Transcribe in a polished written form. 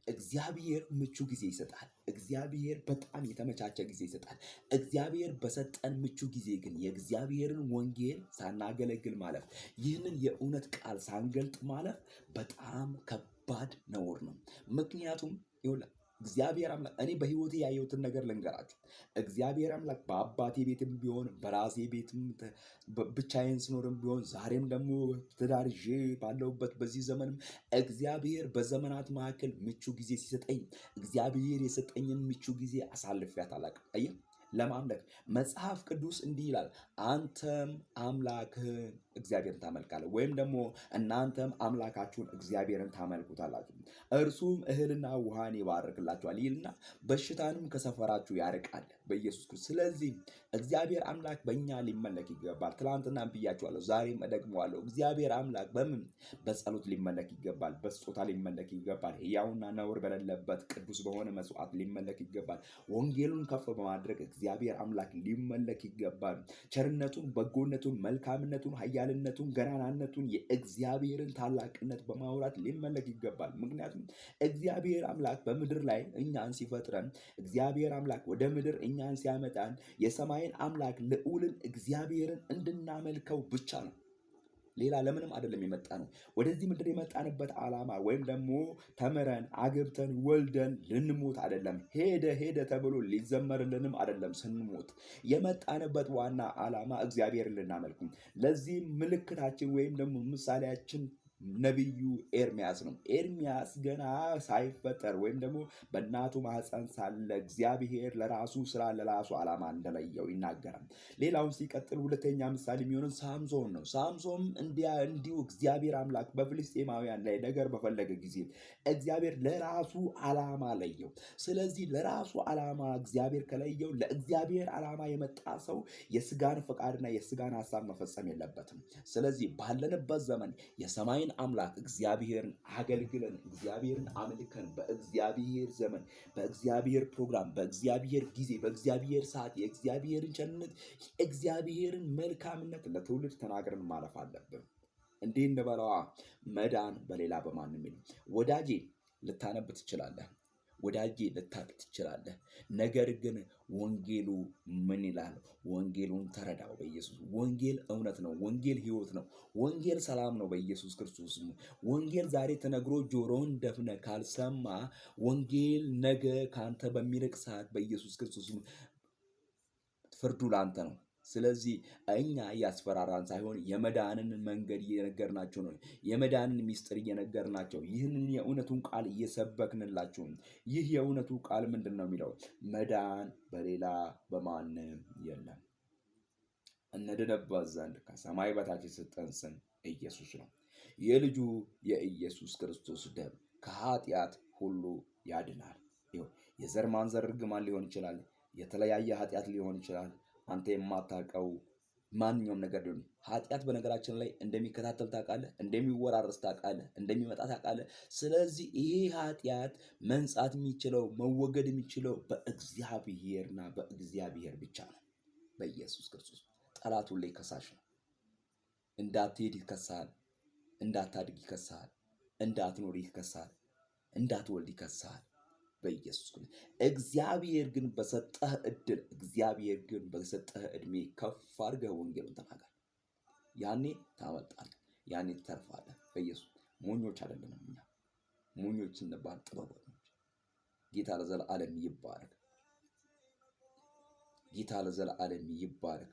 እግዚአብሔር ምቹ ጊዜ ይሰጣል። እግዚአብሔር በጣም የተመቻቸ ጊዜ ይሰጣል። እግዚአብሔር በሰጠን ምቹ ጊዜ ግን የእግዚአብሔርን ወንጌል ሳናገለግል ማለፍ፣ ይህንን የእውነት ቃል ሳንገልጥ ማለፍ በጣም ከባድ ነውር ነው። ምክንያቱም ይኸውልህ እግዚአብሔር አምላክ እኔ በህይወቴ ያየሁትን ነገር ልንገራችሁ። እግዚአብሔር አምላክ በአባቴ ቤትም ቢሆን በራሴ ቤትም ብቻዬን ስኖርም ቢሆን ዛሬም ደግሞ ትዳር ይዤ ባለሁበት በዚህ ዘመንም እግዚአብሔር በዘመናት መካከል ምቹ ጊዜ ሲሰጠኝ እግዚአብሔር የሰጠኝን ምቹ ጊዜ አሳልፌያት አላውቅም። አየህ ለማምለክ መጽሐፍ ቅዱስ እንዲህ ይላል፣ አንተም አምላክህን እግዚአብሔርን ታመልካለህ፣ ወይም ደግሞ እናንተም አምላካችሁን እግዚአብሔርን ታመልኩታላችሁ፣ እርሱም እህልና ውሃን ይባርክላችኋል ይልና በሽታንም ከሰፈራችሁ ያርቃል በኢየሱስ ክርስቶስ። ስለዚህ እግዚአብሔር አምላክ በእኛ ሊመለክ ይገባል። ትናንትና ብያችኋለሁ፣ ዛሬም እደግመዋለሁ። እግዚአብሔር አምላክ በምን በጸሎት ሊመለክ ይገባል፣ በስጦታ ሊመለክ ይገባል፣ ሕያውና ነውር በሌለበት ቅዱስ በሆነ መስዋዕት ሊመለክ ይገባል። ወንጌሉን ከፍ በማድረግ እግዚአብሔር አምላክ ሊመለክ ይገባል። ቸርነቱን፣ በጎነቱን፣ መልካምነቱን፣ ኃያልነቱን፣ ገናናነቱን የእግዚአብሔርን ታላቅነት በማውራት ሊመለክ ይገባል። ምክንያቱም እግዚአብሔር አምላክ በምድር ላይ እኛን ሲፈጥረን እግዚአብሔር አምላክ ወደ ምድር እኛን ሲያመጣን የሰማይን አምላክ ልዑልን እግዚአብሔርን እንድናመልከው ብቻ ነው። ሌላ ለምንም አይደለም የመጣ ነው። ወደዚህ ምድር የመጣንበት ዓላማ ወይም ደግሞ ተምረን አግብተን ወልደን ልንሞት አይደለም። ሄደ ተብሎ ሊዘመርልንም አይደለም። ስንሞት የመጣንበት ዋና ዓላማ እግዚአብሔርን ልናመልኩ። ለዚህ ምልክታችን ወይም ደግሞ ምሳሌያችን ነቢዩ ኤርሚያስ ነው። ኤርሚያስ ገና ሳይፈጠር ወይም ደግሞ በእናቱ ማህፀን ሳለ እግዚአብሔር ለራሱ ስራ ለራሱ ዓላማ እንደለየው ይናገራል። ሌላውን ሲቀጥል ሁለተኛ ምሳሌ የሚሆነው ሳምሶን ነው። ሳምሶን እንዲሁ እግዚአብሔር አምላክ በፍልስጤማውያን ላይ ነገር በፈለገ ጊዜ እግዚአብሔር ለራሱ ዓላማ ለየው። ስለዚህ ለራሱ ዓላማ እግዚአብሔር ከለየው ለእግዚአብሔር ዓላማ የመጣ ሰው የስጋን ፈቃድና የስጋን ሐሳብ መፈጸም የለበትም። ስለዚህ ባለንበት ዘመን የሰማይ አምላክ እግዚአብሔርን አገልግለን እግዚአብሔርን አምልከን በእግዚአብሔር ዘመን በእግዚአብሔር ፕሮግራም በእግዚአብሔር ጊዜ በእግዚአብሔር ሰዓት የእግዚአብሔርን ቸርነት የእግዚአብሔርን መልካምነት ለትውልድ ተናግረን ማለፍ አለብን። እንዲህ እንበለዋ፣ መዳን በሌላ በማንም የለም። ወዳጄ ልታነብ ትችላለህ፣ ወዳጄ ልታቅ ትችላለህ። ነገር ግን ወንጌሉ ምን ይላል? ወንጌሉን ተረዳው። በኢየሱስ ወንጌል እውነት ነው። ወንጌል ሕይወት ነው። ወንጌል ሰላም ነው። በኢየሱስ ክርስቶስ ወንጌል ዛሬ ተነግሮ ጆሮን ደፍነ ካልሰማ ወንጌል ነገ ካንተ በሚርቅ ሰዓት በኢየሱስ ክርስቶስ ፍርዱ ላንተ ነው። ስለዚህ እኛ እያስፈራራን ሳይሆን የመዳንን መንገድ እየነገርናቸው ነው። የመዳንን ሚስጥር እየነገርናቸው ይህንን የእውነቱን ቃል እየሰበክንላቸው። ይህ የእውነቱ ቃል ምንድን ነው የሚለው? መዳን በሌላ በማንም የለም። እንድንበት ዘንድ ከሰማይ በታች የሰጠን ስም ኢየሱስ ነው። የልጁ የኢየሱስ ክርስቶስ ደም ከኃጢአት ሁሉ ያድናል። የዘር ማንዘር ርግማን ሊሆን ይችላል። የተለያየ ኃጢአት ሊሆን ይችላል። አንተ የማታውቀው ማንኛውም ነገር ሊሆን ኃጢአት በነገራችን ላይ እንደሚከታተል ታውቃለህ፣ እንደሚወራረስ ታውቃለህ፣ እንደሚመጣ ታውቃለህ። ስለዚህ ይሄ ኃጢአት መንጻት የሚችለው መወገድ የሚችለው በእግዚአብሔርና በእግዚአብሔር ብቻ ነው፣ በኢየሱስ ክርስቶስ። ጠላት ሁሌ ከሳሽ ነው። እንዳትሄድ ይከሳል፣ እንዳታድግ ይከሳል፣ እንዳትኖር ይከሳል፣ እንዳትወልድ ይከሳል በኢየሱስ ክርስቶስ። እግዚአብሔር ግን በሰጠህ እድል እግዚአብሔር ግን በሰጠህ እድሜ ከፍ አድርገህ ወንጌሉን ተናገር። ያኔ ታመልጣለህ፣ ያኔ ትተርፋለህ። በኢየሱስ ሞኞች አይደለንም እኛ፣ ሞኞች እንባል ጥበበኞች። ጌታ ለዘላለም ይባረክ። ጌታ ለዘላለም ይባረክ።